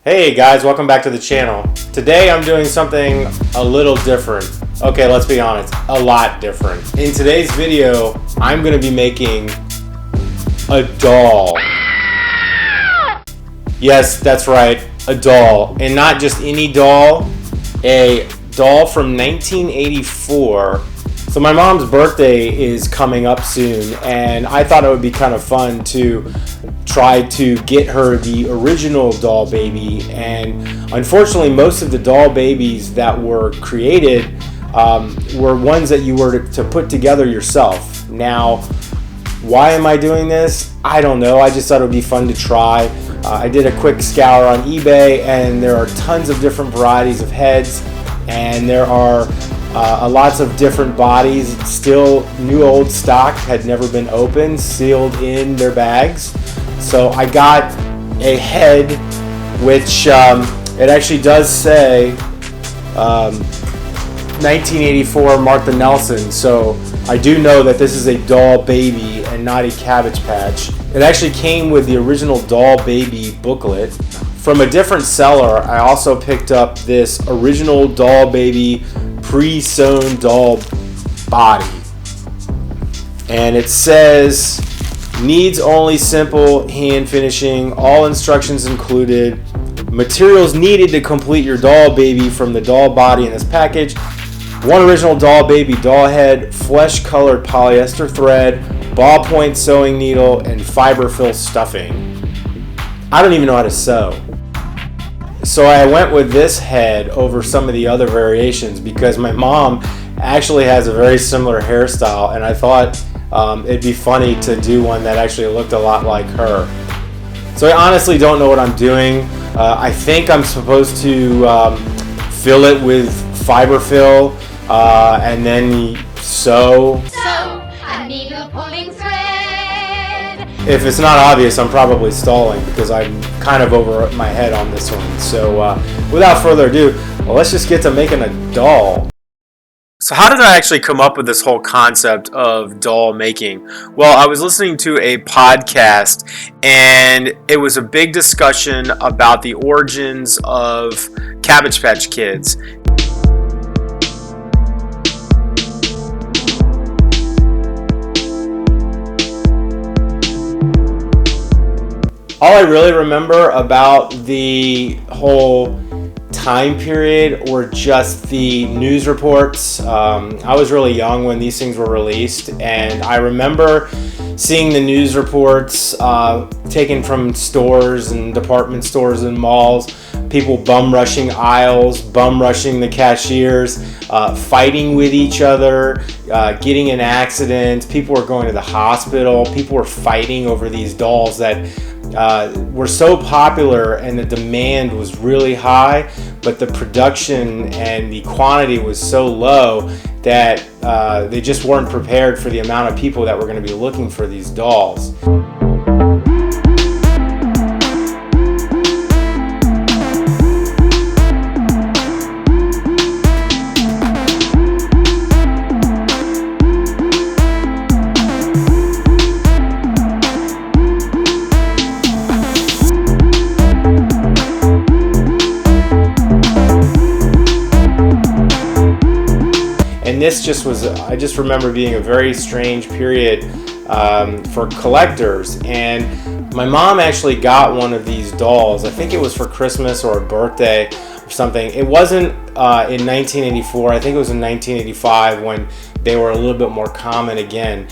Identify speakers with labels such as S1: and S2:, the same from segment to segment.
S1: Hey guys, welcome back to the channel. Today I'm doing something a little different. Okay, let's be honest, a lot different. In today's video, I'm gonna be making a doll. Yes, that's right, a doll. And not just any doll, a doll from 1984. So my mom's birthday is coming up soon, and I thought it would be kind of fun to try to get her the original doll baby. And unfortunately, most of the doll babies that were created were ones that you were to put together yourself. Now, why am I doing this? I don't know. I just thought it would be fun to try. I did a quick scour on eBay, and there are tons of different varieties of heads, and there are lots of different bodies, still new old stock, had never been opened, sealed in their bags. So I got a head, which it actually does say 1984 Martha Nelson. So I do know that this is a doll baby and not a Cabbage Patch. It actually came with the original doll baby booklet. From a different seller, I also picked up this original doll baby pre-sewn doll body. And it says, needs only simple hand finishing, all instructions included, materials needed to complete your doll baby from the doll body in this package, one original doll baby doll head, flesh colored polyester thread, ballpoint sewing needle, and fiberfill stuffing. I don't even know how to sew. So I went with this head over some of the other variations because my mom actually has a very similar hairstyle, and I thought it'd be funny to do one that actually looked a lot like her. So I honestly don't know what I'm doing. I think I'm supposed to fill it with fiberfill and then sew.
S2: A needle pulling thread.
S1: If it's not obvious, I'm probably stalling because I'm kind of over my head on this one. So without further ado, let's just get to making a doll. So how did I actually come up with this whole concept of doll making? Well, I was listening to a podcast, and it was a big discussion about the origins of Cabbage Patch Kids. All I really remember about the whole time period were just the news reports. I was really young when these things were released, and I remember seeing the news reports taken from stores and department stores and malls, people bum rushing aisles, bum rushing the cashiers, fighting with each other, getting in accidents, people were going to the hospital, people were fighting over these dolls that were so popular, and the demand was really high, but the production and the quantity was so low that they just weren't prepared for the amount of people that were going to be looking for these dolls. And this just was, I just remember being a very strange period for collectors. And my mom actually got one of these dolls. I think it was for Christmas or a birthday or something. It wasn't in 1984. I think it was in 1985 when they were a little bit more common again.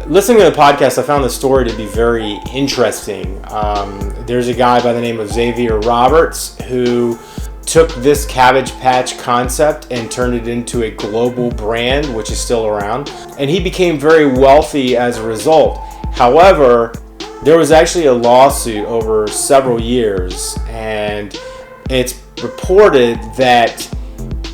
S1: Listening to the podcast, I found the story to be very interesting. There's a guy by the name of Xavier who took this Cabbage Patch concept and turned it into a global brand, which is still around, and he became very wealthy as a result. However, there was actually a lawsuit over several years, and it's reported that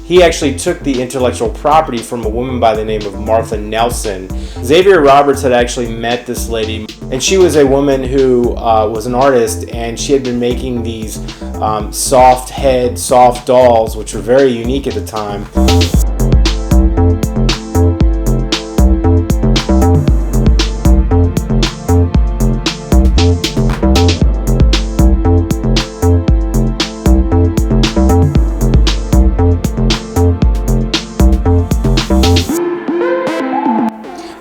S1: he actually took the intellectual property from a woman by the name of Martha Nelson. Xavier Roberts had actually met this lady, and she was a woman who was an artist, and she had been making these soft head, soft dolls, which were very unique at the time.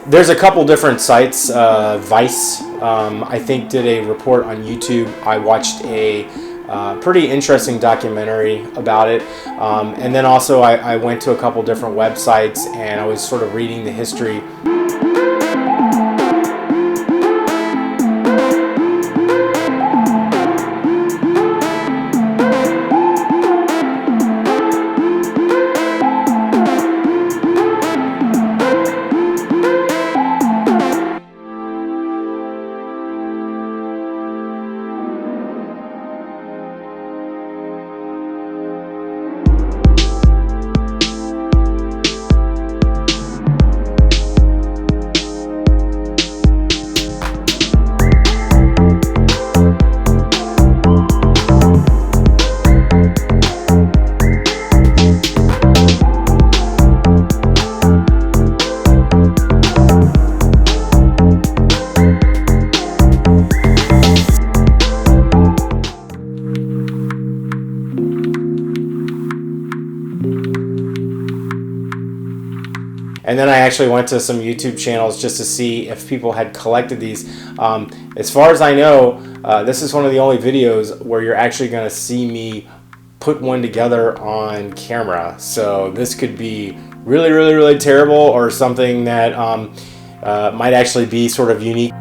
S1: There's a couple different sites. Vice, I think, did a report on YouTube. I watched a pretty interesting documentary about it. And then also I went to a couple different websites and I was sort of reading the history. And then I actually went to some YouTube channels just to see if people had collected these. As far as I know, this is one of the only videos where you're actually going to see me put one together on camera. So this could be really, really, really terrible, or something that might actually be sort of unique.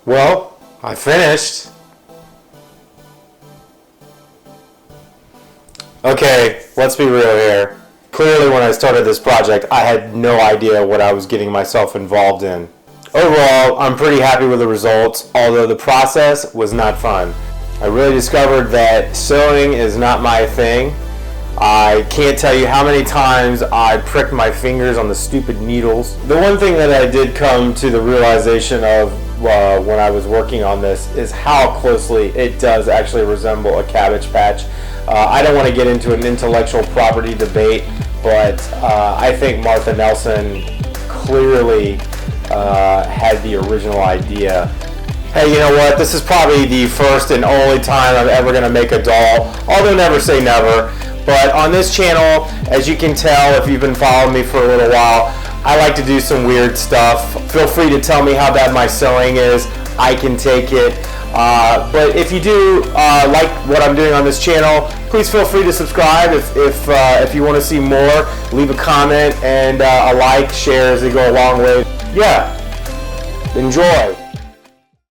S1: Well, I finished. Okay, let's be real here. Clearly when I started this project, I had no idea what I was getting myself involved in. Overall, I'm pretty happy with the results, although the process was not fun. I really discovered that sewing is not my thing. I can't tell you how many times I pricked my fingers on the stupid needles. The one thing that I did come to the realization of when I was working on this is how closely it does actually resemble a Cabbage Patch. I don't want to get into an intellectual property debate, but I think Martha Nelson clearly had the original idea. Hey, you know what? This is probably the first and only time I'm ever going to make a doll, although never say never. But on this channel, as you can tell if you've been following me for a little while, I like to do some weird stuff. Feel free to tell me how bad my sewing is. I can take it. But if you do like what I'm doing on this channel, please feel free to subscribe. If you want to see more, leave a comment and a like, share as they go a long way. Yeah, enjoy.